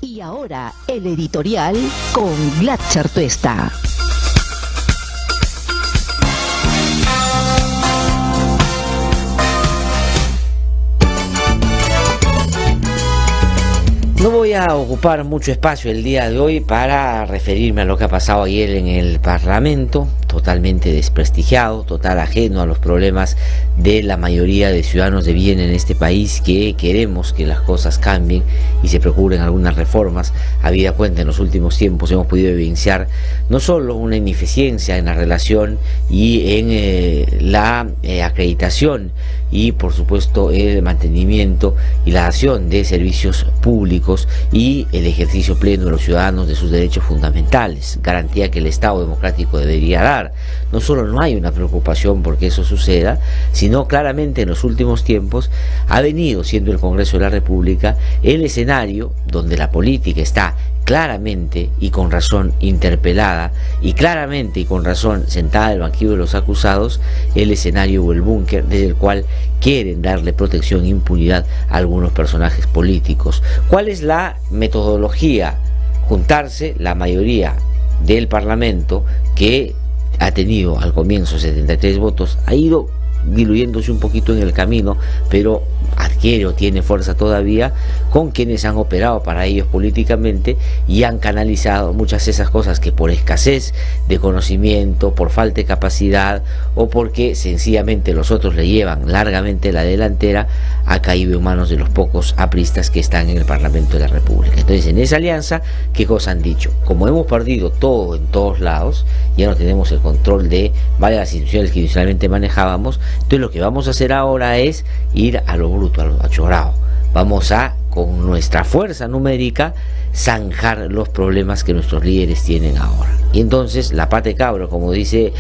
Y ahora, el editorial con Glatzer Tuesta. No voy a ocupar mucho espacio el día de hoy para referirme a lo que ha pasado ayer en el Parlamento, totalmente desprestigiado, total ajeno a los problemas de la mayoría de ciudadanos de bien en este país, que queremos que las cosas cambien y se procuren algunas reformas. Habida cuenta, en los últimos tiempos hemos podido evidenciar no solo una ineficiencia en la relación y en la acreditación y por supuesto el mantenimiento y la acción de servicios públicos y el ejercicio pleno de los ciudadanos de sus derechos fundamentales, garantía que el Estado democrático debería dar. No solo no hay una preocupación porque eso suceda, sino claramente en los últimos tiempos ha venido siendo el Congreso de la República el escenario donde la política está claramente y con razón interpelada, y claramente y con razón sentada en el banquillo de los acusados, el escenario o el búnker desde el cual quieren darle protección e impunidad a algunos personajes políticos. ¿Cuál es la metodología? Juntarse la mayoría del Parlamento, que ha tenido al comienzo 73 votos, ha ido diluyéndose un poquito en el camino, pero adquiere o tiene fuerza todavía con quienes han operado para ellos políticamente y han canalizado muchas de esas cosas que por escasez de conocimiento, por falta de capacidad o porque sencillamente los otros le llevan largamente la delantera, ha caído en manos de los pocos apristas que están en el Parlamento de la República. Entonces, en esa alianza, ¿qué cosa han dicho? Como hemos perdido todo en todos lados, ya no tenemos el control de varias instituciones que inicialmente manejábamos, entonces lo que vamos a hacer ahora es ir a lo bruto, a lo achorado. Vamos a, con nuestra fuerza numérica, zanjar los problemas que nuestros líderes tienen ahora. Y entonces la pata de cabro, como dice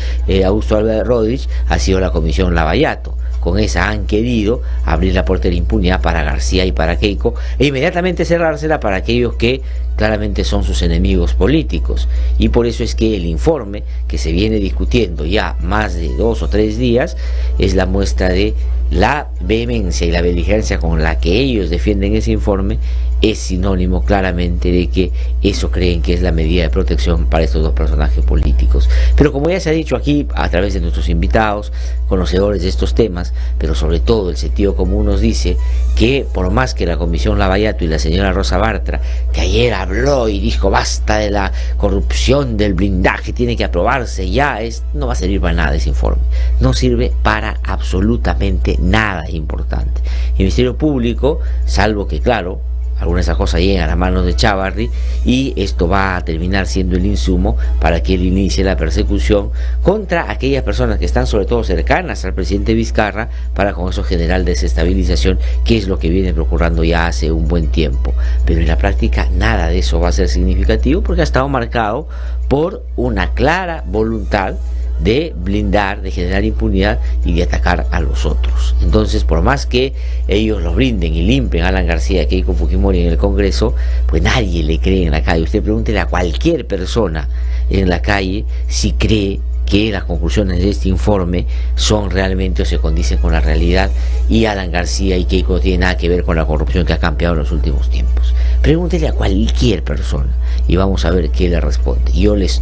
Augusto Álvarez Rodríguez, ha sido la Comisión Lavallato. Con esa han querido abrir la puerta de la impunidad para García y para Keiko e inmediatamente cerrársela para aquellos que claramente son sus enemigos políticos. Y por eso es que el informe que se viene discutiendo ya más de 2 o 3 días es la muestra de la vehemencia y la beligerancia con la que ellos defienden ese informe. Es sinónimo claramente de que eso creen que es la medida de protección para estos dos personajes políticos. Pero como ya se ha dicho aquí a través de nuestros invitados, conocedores de estos temas, pero sobre todo el sentido común nos dice que por más que la Comisión Lavallato y la señora Rosa Bartra, que ayer habló y dijo basta de la corrupción, del blindaje, tiene que aprobarse ya, no va a servir para nada ese informe. No sirve para absolutamente nada importante. El Ministerio Público, salvo que claro, algunas de esas cosas llegan a manos de Chávarri y esto va a terminar siendo el insumo para que él inicie la persecución contra aquellas personas que están sobre todo cercanas al presidente Vizcarra, para con eso generar desestabilización, que es lo que viene procurando ya hace un buen tiempo. Pero en la práctica nada de eso va a ser significativo porque ha estado marcado por una clara voluntad de blindar, de generar impunidad y de atacar a los otros. Entonces, por más que ellos los brinden y limpien a Alan García y Keiko Fujimori en el Congreso, pues nadie le cree en la calle. Usted pregúntele a cualquier persona en la calle si cree que las conclusiones de este informe son realmente o se condicen con la realidad, y Alan García y Keiko no tienen nada que ver con la corrupción que ha campeado en los últimos tiempos. Pregúntele a cualquier persona y vamos a ver qué le responde. Yo les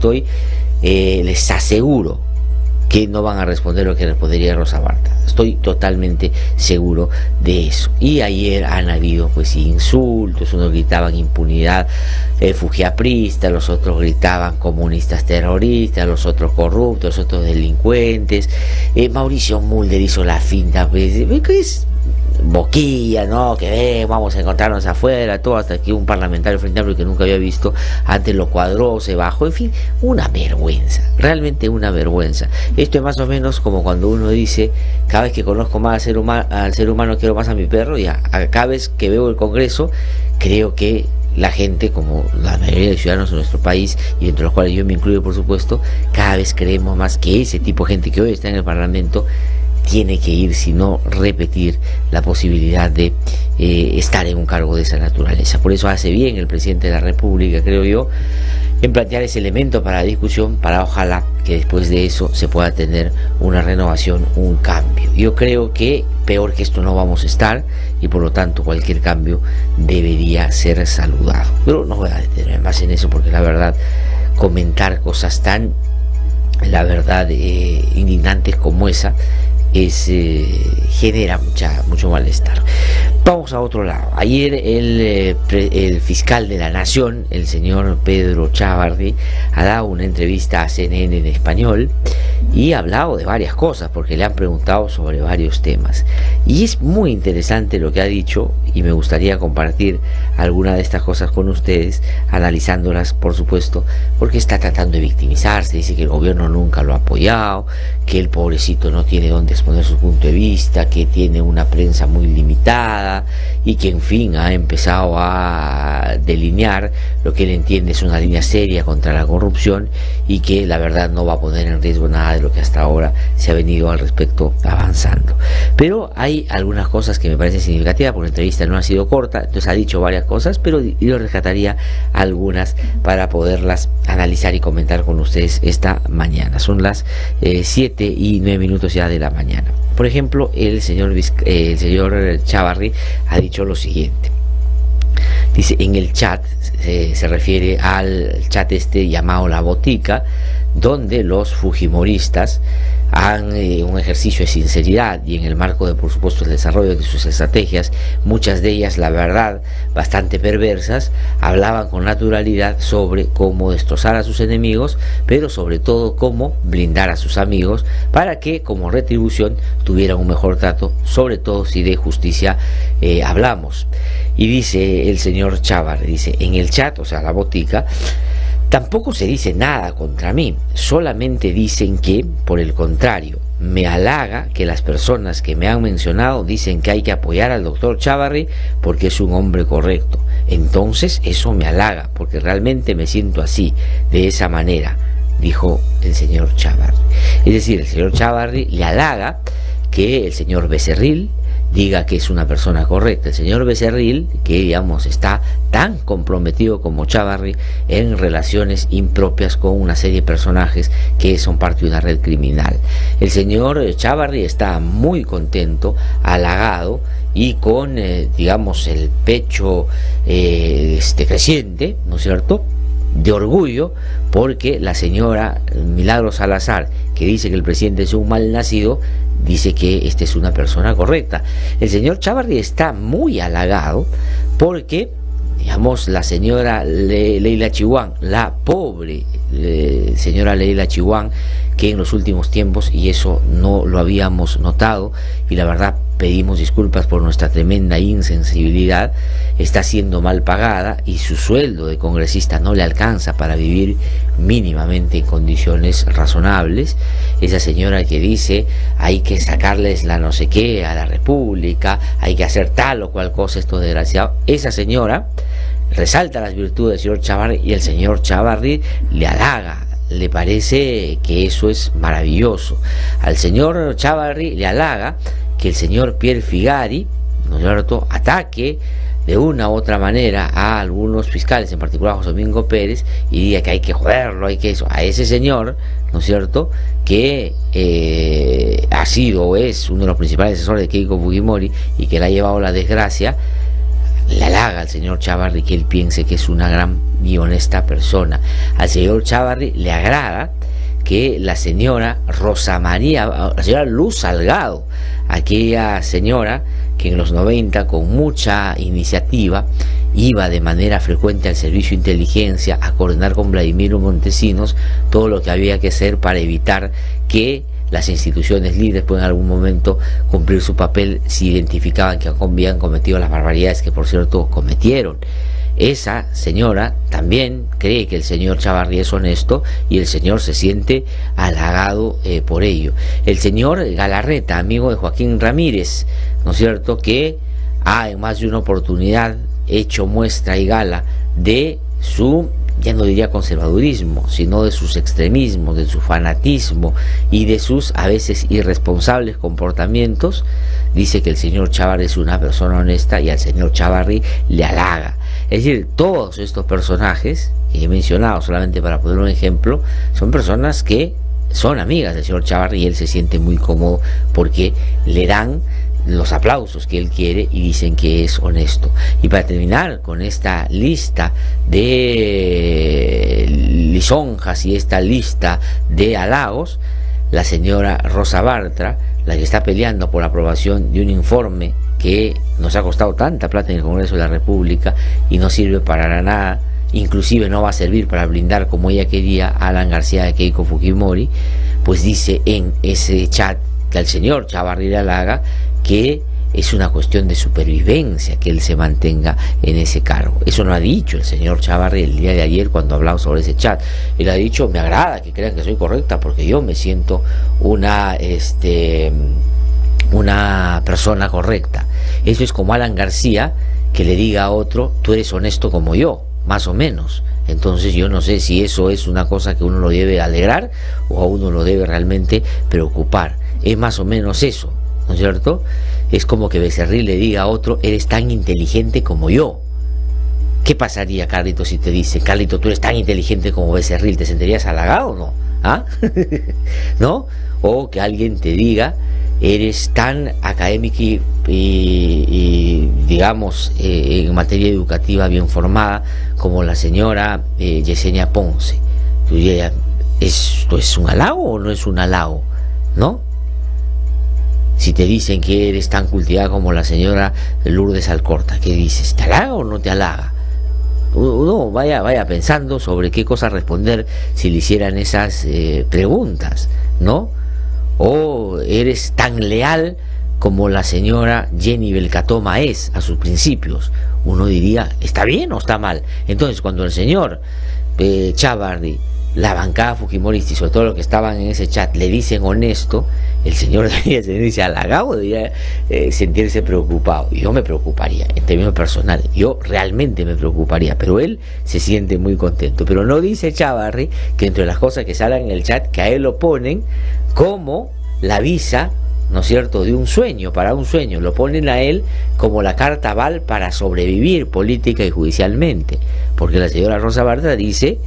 aseguro que no van a responder lo que respondería Rosa Bartra. Estoy totalmente seguro de eso. Y ayer han habido pues insultos, unos gritaban impunidad fujiaprista, los otros gritaban comunistas terroristas, los otros corruptos, los otros delincuentes. Mauricio Mulder hizo la finta, pues, ¿qué es? Boquilla, ¿no? Que vamos a encontrarnos afuera, todo, hasta que un parlamentario frente a que nunca había visto antes lo cuadró, se bajó, en fin, una vergüenza, realmente una vergüenza. Esto es más o menos como cuando uno dice, cada vez que conozco más al ser humano quiero más a mi perro, y cada vez que veo el Congreso creo que la gente, como la mayoría de ciudadanos de nuestro país, y entre los cuales yo me incluyo por supuesto, cada vez creemos más que ese tipo de gente que hoy está en el Parlamento tiene que ir, si no repetir la posibilidad de estar en un cargo de esa naturaleza. Por eso hace bien el presidente de la República, creo yo, en plantear ese elemento para la discusión, para ojalá que después de eso se pueda tener una renovación, un cambio. Yo creo que peor que esto no vamos a estar, y por lo tanto cualquier cambio debería ser saludado. Pero no voy a detenerme más en eso, porque la verdad, comentar cosas tan, la verdad, indignantes como esa genera mucho malestar. Vamos a otro lado. Ayer el fiscal de la Nación, el señor Pedro Chávarri, ha dado una entrevista a CNN en español y ha hablado de varias cosas, porque le han preguntado sobre varios temas. Y es muy interesante lo que ha dicho, y me gustaría compartir alguna de estas cosas con ustedes, analizándolas, por supuesto, porque está tratando de victimizarse. Dice que el gobierno nunca lo ha apoyado, que el pobrecito no tiene dónde exponer su punto de vista, que tiene una prensa muy limitada, y que en fin ha empezado a delinear lo que él entiende es una línea seria contra la corrupción, y que la verdad no va a poner en riesgo nada de lo que hasta ahora se ha venido al respecto avanzando. Pero hay algunas cosas que me parecen significativas, porque la entrevista no ha sido corta, entonces ha dicho varias cosas, pero yo rescataría algunas para poderlas analizar y comentar con ustedes esta mañana. Son las 7:09 ya de la mañana. Por ejemplo, el señor Chávarri ha dicho lo siguiente. Dice, en el chat, se refiere al chat llamado La Botica, donde los fujimoristas han un ejercicio de sinceridad, y en el marco de, por supuesto, el desarrollo de sus estrategias, muchas de ellas, la verdad, bastante perversas, hablaban con naturalidad sobre cómo destrozar a sus enemigos, pero sobre todo cómo blindar a sus amigos, para que como retribución tuvieran un mejor trato, sobre todo si de justicia hablamos. Y dice el señor Chávarri, dice, en el chat, o sea, La Botica, tampoco se dice nada contra mí, solamente dicen que, por el contrario, me halaga que las personas que me han mencionado dicen que hay que apoyar al doctor Chávarri porque es un hombre correcto. Entonces eso me halaga, porque realmente me siento así, de esa manera, dijo el señor Chávarri. Es decir, el señor Chávarri le halaga que el señor Becerril diga que es una persona correcta. El señor Becerril, que digamos está tan comprometido como Chávarri en relaciones impropias con una serie de personajes que son parte de una red criminal. El señor Chávarri está muy contento, halagado y con, digamos, el pecho creciente, ¿no es cierto?, de orgullo, porque la señora Milagros Salazar, que dice que el presidente es un mal nacido, dice que esta es una persona correcta. El señor Chávarri está muy halagado porque, digamos, la señora Leila Chihuán, la pobre señora Leila Chihuán, que en los últimos tiempos, y eso no lo habíamos notado, y la verdad pedimos disculpas por nuestra tremenda insensibilidad, está siendo mal pagada y su sueldo de congresista no le alcanza para vivir mínimamente en condiciones razonables. Esa señora que dice hay que sacarles la no sé qué a la República, hay que hacer tal o cual cosa, esto desgraciado, esa señora resalta las virtudes del señor Chávarri, y el señor Chávarri le halaga, le parece que eso es maravilloso. Al señor Chávarri le halaga que el señor Pierre Figari, ¿no es cierto?, ataque de una u otra manera a algunos fiscales, en particular a José Domingo Pérez, y diga que hay que joderlo, hay que eso, a ese señor, ¿no es cierto?, que ha sido o es uno de los principales asesores de Keiko Fujimori y que le ha llevado la desgracia. Le halaga al señor Chávarri que él piense que es una gran y honesta persona. Al señor Chávarri le agrada que la señora Rosa María, la señora Luz Salgado, aquella señora que en los 90 con mucha iniciativa iba de manera frecuente al servicio de inteligencia a coordinar con Vladimiro Montesinos todo lo que había que hacer para evitar que las instituciones líderes pueden en algún momento cumplir su papel si identificaban que habían cometido las barbaridades que por cierto cometieron. Esa señora también cree que el señor Chávarri es honesto y el señor se siente halagado por ello. El señor Galarreta, amigo de Joaquín Ramírez, ¿no es cierto?, que ha en más de una oportunidad hecho muestra y gala de su ya no diría conservadurismo, sino de sus extremismos, de su fanatismo y de sus a veces irresponsables comportamientos, dice que el señor Chávarri es una persona honesta y al señor Chávarri le halaga. Es decir, todos estos personajes que he mencionado, solamente para poner un ejemplo, son personas que son amigas del señor Chávarri y él se siente muy cómodo porque le dan los aplausos que él quiere y dicen que es honesto. Y para terminar con esta lista de lisonjas y esta lista de halagos, la señora Rosa Bartra, la que está peleando por la aprobación de un informe que nos ha costado tanta plata en el Congreso de la República y no sirve para nada, inclusive no va a servir para blindar como ella quería a Alan García de Keiko Fujimori, pues dice en ese chat que al señor Chávarri le halaga que es una cuestión de supervivencia que él se mantenga en ese cargo. Eso no ha dicho el señor Chávarri el día de ayer cuando hablamos sobre ese chat. Él ha dicho, me agrada que crean que soy correcta porque yo me siento una persona correcta. Eso es como Alan García que le diga a otro, tú eres honesto como yo, más o menos. Entonces yo no sé si eso es una cosa que uno lo debe alegrar o a uno lo debe realmente preocupar. Es más o menos eso, ¿no es cierto? Es como que Becerril le diga a otro, eres tan inteligente como yo. ¿Qué pasaría, Carlito, si te dice, Carlito, tú eres tan inteligente como Becerril? ¿Te sentirías halagado o no? ¿Ah? ¿No? O que alguien te diga, eres tan académico y digamos, en materia educativa bien formada como la señora Yesenia Ponce. Tú dirías, ¿esto es un halago o no es un halago? ¿No? Si te dicen que eres tan cultivada como la señora Lourdes Alcorta, ¿qué dices? ¿Te halaga o no te halaga? Uno vaya pensando sobre qué cosa responder si le hicieran esas preguntas, ¿no? O eres tan leal como la señora Jenny Belcatoma es a sus principios. Uno diría, ¿está bien o está mal? Entonces, cuando el señor Chávarri, la bancada fujimorista y sobre todo los que estaban en ese chat le dicen honesto, el señor debería sentirse halagado, debería sentirse preocupado. Yo me preocuparía en términos personales, yo realmente me preocuparía, pero él se siente muy contento. Pero no dice Chávarri que entre las cosas que salen en el chat, que a él lo ponen como la visa, ¿no es cierto?, de un sueño, para un sueño, lo ponen a él como la carta aval para sobrevivir política y judicialmente, porque la señora Rosa Bartra dice,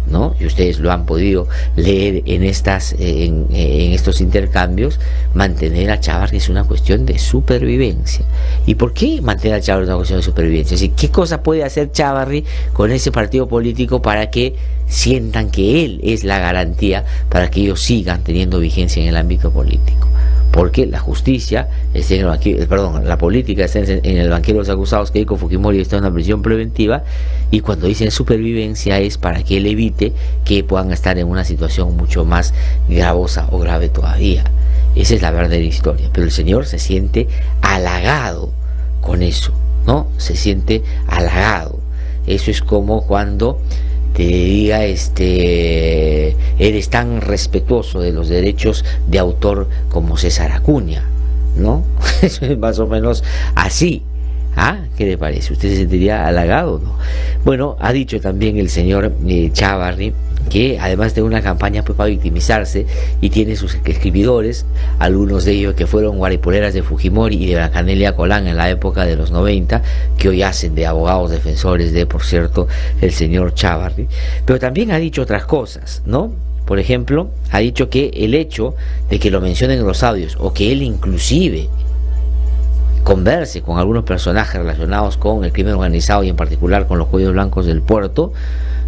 ¿no?, y ustedes lo han podido leer en estos intercambios, mantener a Chávarri es una cuestión de supervivencia. ¿Y por qué mantener a Chávarri es una cuestión de supervivencia? Es decir, ¿qué cosa puede hacer Chávarri con ese partido político para que sientan que él es la garantía para que ellos sigan teniendo vigencia en el ámbito político? Porque la justicia está en el banquillo, la política está en el banquillo de los acusados, que Keiko Fujimori está en una prisión preventiva, y cuando dicen supervivencia es para que él evite que puedan estar en una situación mucho más gravosa o grave todavía. Esa es la verdadera historia. Pero el señor se siente halagado con eso, ¿no? Se siente halagado. Eso es como cuando te diga, eres tan respetuoso de los derechos de autor como César Acuña, ¿no? Eso es más o menos así. ¿Ah? ¿Qué le parece? ¿Usted se sentiría halagado o no? Bueno, ha dicho también el señor Chávarri que además de una campaña pues para victimizarse, y tiene sus escribidores, algunos de ellos que fueron guaripoleras de Fujimori y de Blancanelia Colán en la época de los 90, que hoy hacen de abogados defensores de, por cierto, el señor Chávarri. Pero también ha dicho otras cosas, ¿no? Por ejemplo, ha dicho que el hecho de que lo mencionen en los audios, o que él inclusive converse con algunos personajes relacionados con el crimen organizado y en particular con los cuellos blancos del puerto,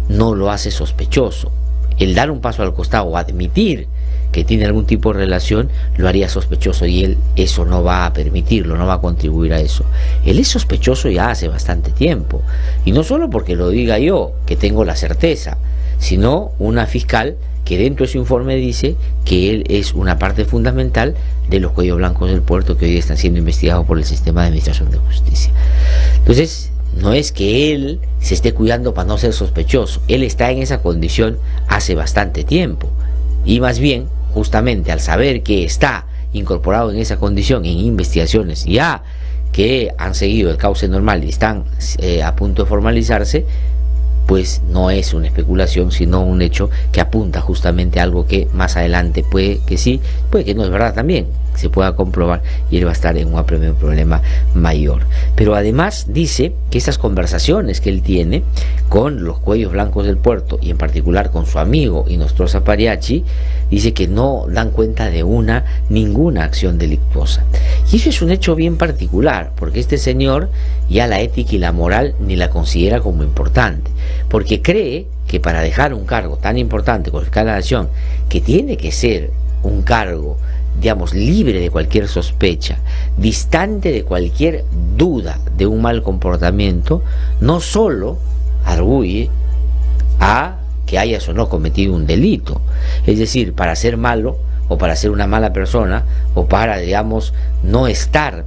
no lo hace sospechoso. El dar un paso al costado o admitir que tiene algún tipo de relación lo haría sospechoso, y él eso no va a permitirlo, no va a contribuir a eso. Él es sospechoso ya hace bastante tiempo, y no solo porque lo diga yo, que tengo la certeza, sino una fiscal que dentro de su informe dice que él es una parte fundamental de los cuellos blancos del puerto que hoy están siendo investigados por el sistema de administración de justicia. Entonces, no es que él se esté cuidando para no ser sospechoso, él está en esa condición hace bastante tiempo, y más bien, justamente al saber que está incorporado en esa condición en investigaciones ya que han seguido el cauce normal y están a punto de formalizarse, pues no es una especulación, sino un hecho que apunta justamente a algo que más adelante puede que sí, puede que no es verdad también, se pueda comprobar, y él va a estar en un problema mayor. Pero además dice que estas conversaciones que él tiene con los cuellos blancos del puerto, y en particular con su amigo Inostroza Pariachi, dice que no dan cuenta de ninguna acción delictuosa. Y eso es un hecho bien particular, porque este señor ya la ética y la moral ni la considera como importante, porque cree que para dejar un cargo tan importante como fiscal de la Nación, que tiene que ser un cargo, digamos, libre de cualquier sospecha, distante de cualquier duda de un mal comportamiento, no solo arguye a que hayas o no cometido un delito, es decir, para ser malo o para ser una mala persona o para, digamos, no estar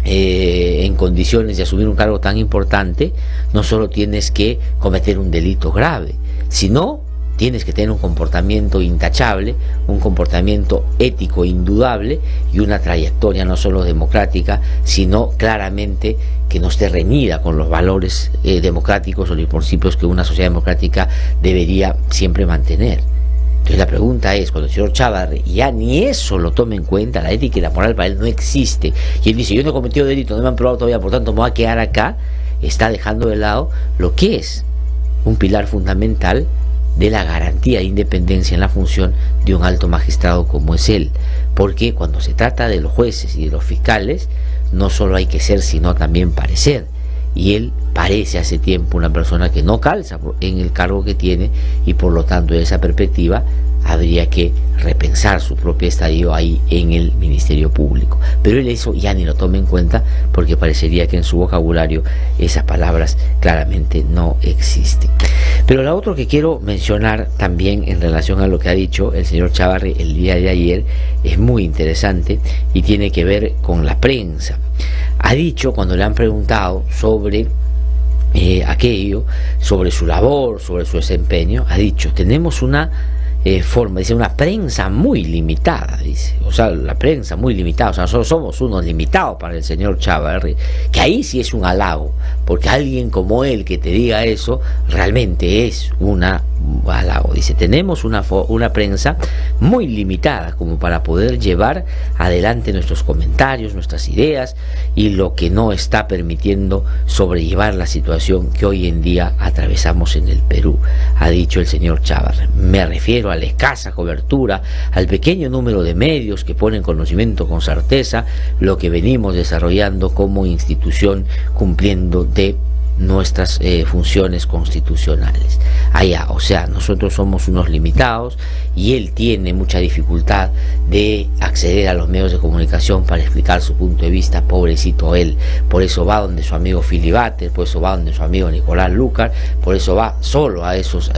en condiciones de asumir un cargo tan importante, no solo tienes que cometer un delito grave, sino tienes que tener un comportamiento intachable, un comportamiento ético indudable y una trayectoria no solo democrática, sino claramente que no esté reñida con los valores democráticos o los principios que una sociedad democrática debería siempre mantener. Entonces la pregunta es, cuando el señor Chávarri ya ni eso lo toma en cuenta, la ética y la moral para él no existe, y él dice, yo no he cometido delito, no me han probado todavía, por tanto me voy a quedar acá, está dejando de lado lo que es un pilar fundamental de la garantía de independencia en la función de un alto magistrado como es él, porque cuando se trata de los jueces y de los fiscales, no solo hay que ser, sino también parecer, y él parece hace tiempo una persona que no calza en el cargo que tiene, y por lo tanto de esa perspectiva habría que repensar su propio estadio ahí en el Ministerio Público. Pero él eso ya ni lo toma en cuenta, porque parecería que en su vocabulario esas palabras claramente no existen. Pero lo otro que quiero mencionar también en relación a lo que ha dicho el señor Chávarri el día de ayer es muy interesante y tiene que ver con la prensa. Ha dicho, cuando le han preguntado sobre aquello, sobre su labor, sobre su desempeño, ha dicho, tenemos una forma, dice, una prensa muy limitada, dice, o sea, la prensa muy limitada, o sea, nosotros somos unos limitados para el señor Chávarri, que ahí sí es un halago, porque alguien como él que te diga eso, realmente es un halago. Dice, tenemos una prensa muy limitada como para poder llevar adelante nuestros comentarios, nuestras ideas, y lo que no está permitiendo sobrellevar la situación que hoy en día atravesamos en el Perú, ha dicho el señor Chávarri. Me refiero a la escasa cobertura, al pequeño número de medios que ponen conocimiento con certeza lo que venimos desarrollando como institución, cumpliendo de nuestras funciones constitucionales. Allá, o sea, nosotros somos unos limitados y él tiene mucha dificultad de acceder a los medios de comunicación para explicar su punto de vista, pobrecito él. Por eso va donde su amigo Filibater, por eso va donde su amigo Nicolás Lucar, por eso va solo a esos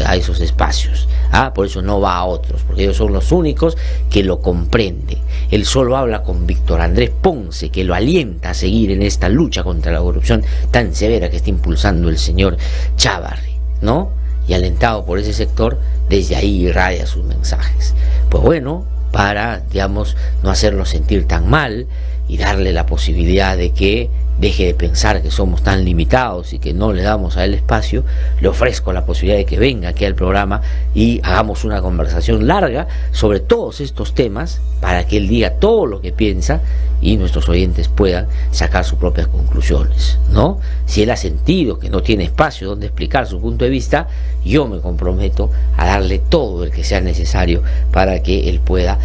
espacios, por eso no va a otros, porque ellos son los únicos que lo comprenden. Él solo habla con Víctor Andrés Ponce, que lo alienta a seguir en esta lucha contra la corrupción tan severa que está impulsando el señor Chávarri, ¿no? Y alentado por ese sector, desde ahí irradia sus mensajes. Pues bueno, para, digamos, no hacerlo sentir tan mal y darle la posibilidad de que deje de pensar que somos tan limitados y que no le damos a él espacio, le ofrezco la posibilidad de que venga aquí al programa y hagamos una conversación larga sobre todos estos temas para que él diga todo lo que piensa y nuestros oyentes puedan sacar sus propias conclusiones, ¿no? Si él ha sentido que no tiene espacio donde explicar su punto de vista, yo me comprometo a darle todo el que sea necesario para que él pueda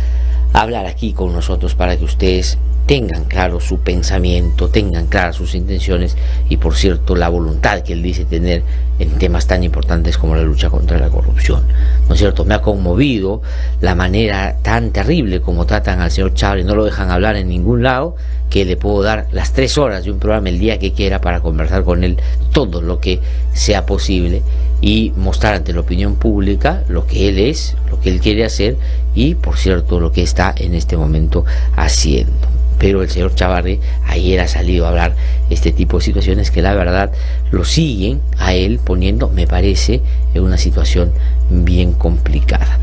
hablar aquí con nosotros, para que ustedes tengan claro su pensamiento, tengan claras sus intenciones y, por cierto, la voluntad que él dice tener en temas tan importantes como la lucha contra la corrupción, ¿no es cierto? Me ha conmovido la manera tan terrible como tratan al señor Chávarri, no lo dejan hablar en ningún lado, que le puedo dar las 3 horas de un programa el día que quiera para conversar con él todo lo que sea posible y mostrar ante la opinión pública lo que él es, lo que él quiere hacer y, por cierto, lo que está en este momento haciendo. Pero el señor Chávarri ayer ha salido a hablar este tipo de situaciones que la verdad lo siguen a él poniendo, me parece, en una situación bien complicada.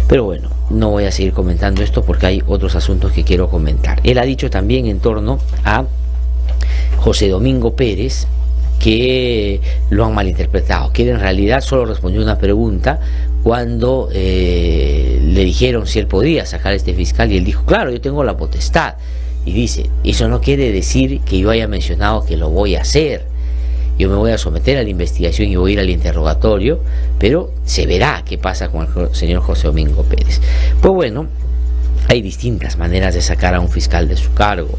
Pero bueno, no voy a seguir comentando esto porque hay otros asuntos que quiero comentar. Él ha dicho también en torno a José Domingo Pérez que lo han malinterpretado, que él en realidad solo respondió una pregunta cuando le dijeron si él podía sacar a este fiscal, y él dijo, claro, yo tengo la potestad. Y dice, eso no quiere decir que yo haya mencionado que lo voy a hacer. Yo me voy a someter a la investigación y voy a ir al interrogatorio, pero se verá qué pasa con el señor José Domingo Pérez. Pues bueno, hay distintas maneras de sacar a un fiscal de su cargo.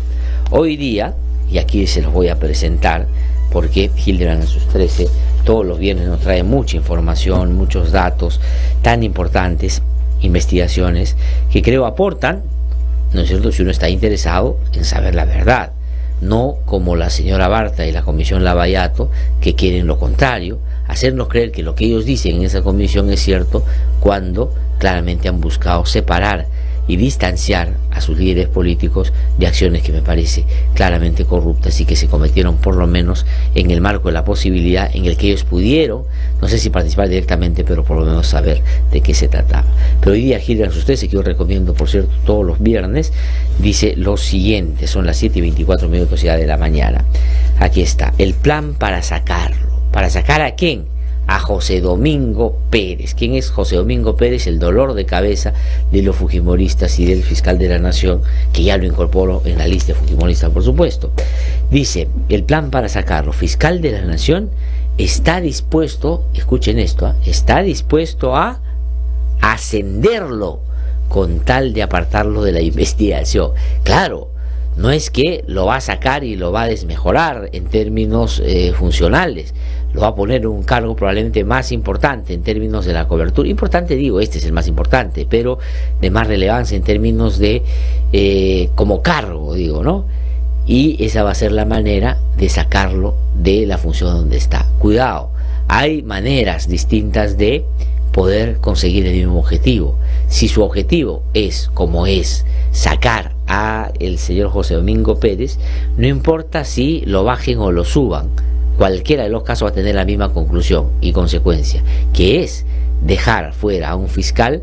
Hoy día, y aquí se los voy a presentar, porque Hildebrand en sus 13 todos los viernes nos trae mucha información, muchos datos tan importantes, investigaciones que creo aportan, ¿no es cierto?, si uno está interesado en saber la verdad, no como la señora Barta y la comisión Lavallato, que quieren lo contrario, hacernos creer que lo que ellos dicen en esa comisión es cierto, cuando claramente han buscado separar y distanciar a sus líderes políticos de acciones que me parece claramente corruptas y que se cometieron por lo menos en el marco de la posibilidad en el que ellos pudieron, no sé si participar directamente, pero por lo menos saber de qué se trataba. Pero hoy día Hildebrand sus 13, que yo recomiendo por cierto todos los viernes, dice lo siguiente, son las 7:24 ya de la mañana. Aquí está, el plan para sacarlo. ¿Para sacar a quién? A José Domingo Pérez. ¿Quién es José Domingo Pérez? El dolor de cabeza de los fujimoristas y del fiscal de la Nación, que ya lo incorporó en la lista fujimorista, por supuesto. Dice, el plan para sacarlo, fiscal de la Nación está dispuesto, escuchen esto, está dispuesto a ascenderlo con tal de apartarlo de la investigación. Claro, no es que lo va a sacar y lo va a desmejorar en términos funcionales, lo va a poner en un cargo probablemente más importante en términos de la cobertura. Importante digo, este es el más importante, pero de más relevancia en términos de como cargo, digo, ¿no? Y esa va a ser la manera de sacarlo de la función donde está. Cuidado, hay maneras distintas de poder conseguir el mismo objetivo. Si su objetivo es, como es, sacar a el señor José Domingo Pérez, no importa si lo bajen o lo suban, cualquiera de los casos va a tener la misma conclusión y consecuencia, que es dejar fuera a un fiscal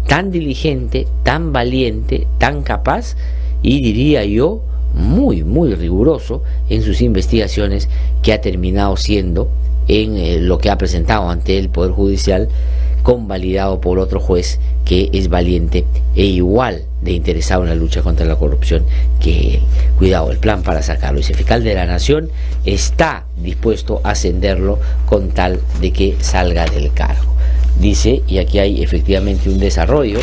tan diligente, tan valiente, tan capaz y diría yo muy riguroso en sus investigaciones, que ha terminado siendo en lo que ha presentado ante el Poder Judicial, convalidado por otro juez que es valiente e igual de interesado en la lucha contra la corrupción que él. Cuidado, el plan para sacarlo. Ese fiscal de la Nación está dispuesto a ascenderlo con tal de que salga del cargo. Dice, y aquí hay efectivamente un desarrollo,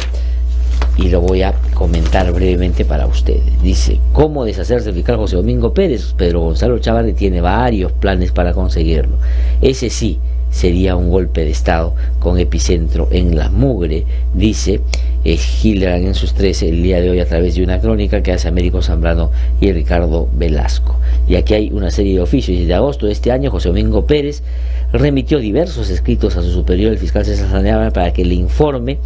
y lo voy a comentar brevemente para ustedes. Dice, ¿cómo deshacerse del fiscal José Domingo Pérez? Pedro Gonzalo Chávarri tiene varios planes para conseguirlo. Ese sí sería un golpe de Estado con epicentro en la mugre, dice Hildebrand en sus 13 el día de hoy a través de una crónica que hace Américo Zambrano y Ricardo Velasco. Y aquí hay una serie de oficios. Desde agosto de este año, José Domingo Pérez remitió diversos escritos a su superior, el fiscal César Sanabria, para que le informe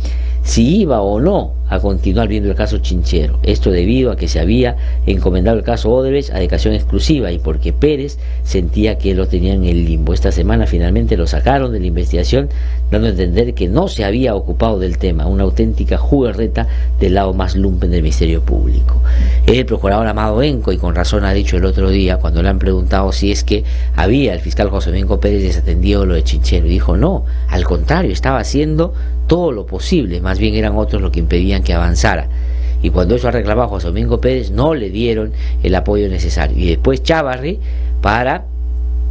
si iba o no a continuar viendo el caso Chinchero. Esto debido a que se había encomendado el caso Odebrecht a dedicación exclusiva y porque Pérez sentía que lo tenía en el limbo. Esta semana finalmente lo sacaron de la investigación, dando a entender que no se había ocupado del tema, una auténtica jugarreta del lado más lumpen del Ministerio Público. El procurador Amado Enco, y con razón ha dicho el otro día, cuando le han preguntado si es que había el fiscal José Domingo Pérez desatendido lo de Chinchero, dijo no, al contrario, estaba haciendo todo lo posible, más bien eran otros los que impedían que avanzara. Y cuando eso ha reclamado José Domingo Pérez, no le dieron el apoyo necesario. Y después Chávarri, para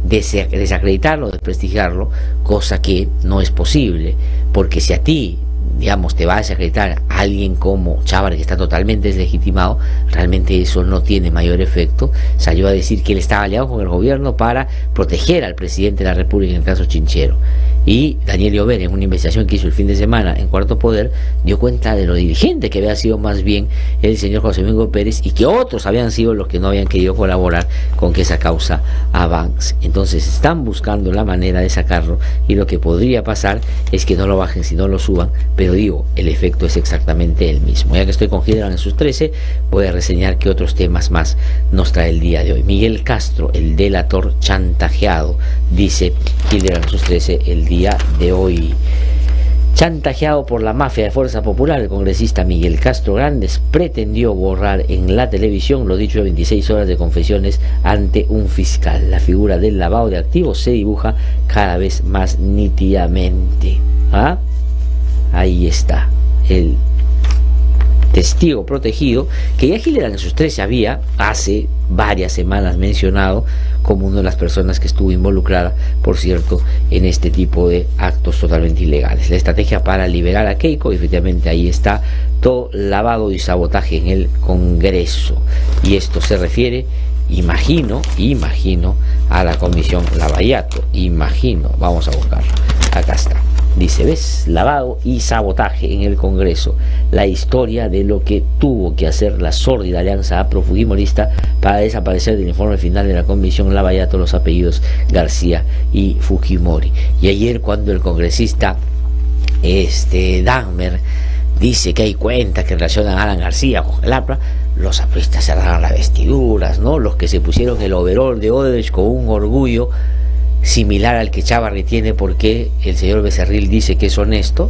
desacreditarlo, desprestigiarlo, cosa que no es posible, porque si a ti, digamos, te va a desacreditar a alguien como Chávarri, que está totalmente deslegitimado, realmente eso no tiene mayor efecto. Salió a decir que él estaba aliado con el gobierno para proteger al presidente de la República en el caso Chinchero. Y Daniel Llover, en una investigación que hizo el fin de semana en Cuarto Poder, dio cuenta de lo diligente que había sido más bien el señor José Domingo Pérez y que otros habían sido los que no habían querido colaborar con que esa causa avance. Entonces están buscando la manera de sacarlo, y lo que podría pasar es que no lo bajen, sino lo suban, pero digo, el efecto es exactamente el mismo. Ya que estoy con Hildebrand en sus 13, voy a reseñar qué otros temas más nos trae el día de hoy. Miguel Castro, el delator chantajeado, dice Hildebrand en sus 13 el día de hoy. Chantajeado por la mafia de Fuerza Popular, el congresista Miguel Castro Grandes pretendió borrar en la televisión lo dicho de 26 horas de confesiones ante un fiscal. La figura del lavado de activos se dibuja cada vez más nítidamente. ¿Ah? Ahí está el testigo protegido que ya Gillian en sus 13 había hace varias semanas mencionado como una de las personas que estuvo involucrada, por cierto, en este tipo de actos totalmente ilegales. La estrategia para liberar a Keiko, efectivamente ahí está, todo lavado y sabotaje en el Congreso, y esto se refiere, imagino a la comisión Lavallato, vamos a buscarlo, acá está. Dice, ¿ves? Lavado y sabotaje en el Congreso. La historia de lo que tuvo que hacer la sórdida alianza afro-fujimorista para desaparecer del informe final de la comisión Lavallato los apellidos García y Fujimori. Y ayer, cuando el congresista Dahmer dice que hay cuentas que relacionan a Alan García con el APRA, los apristas cerraron las vestiduras, ¿no? Los que se pusieron el overol de Odebrecht con un orgullo similar al que Chávarri tiene, porque el señor Becerril dice que es honesto,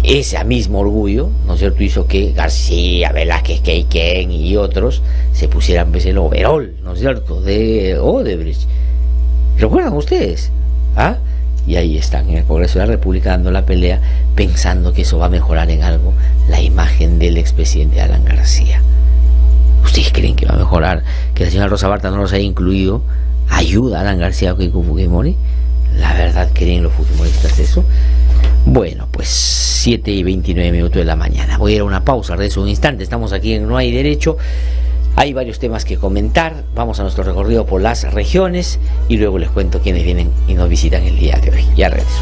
ese mismo orgullo, ¿no es cierto?, hizo que García, Velázquez, Keiken y otros se pusieran pues el overol, ¿no es cierto?, de Odebrecht. ¿Recuerdan ustedes? ¿Ah? Y ahí están en el Congreso de la República dando la pelea, pensando que eso va a mejorar en algo la imagen del expresidente Alan García. ¿Ustedes creen que va a mejorar que la señora Rosa Barta no los haya incluido? ¿Ayuda a Alan García o Keiko Fujimori? ¿La verdad creen los fujimoristas eso? Bueno, pues 7:29 de la mañana. Voy a ir a una pausa, regreso un instante. Estamos aquí en No Hay Derecho. Hay varios temas que comentar. Vamos a nuestro recorrido por las regiones y luego les cuento quiénes vienen y nos visitan el día de hoy. Ya regreso.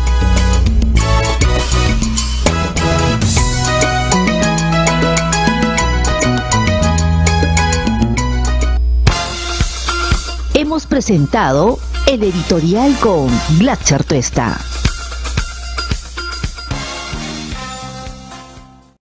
Hemos presentado el editorial con Glatzer Tuesta.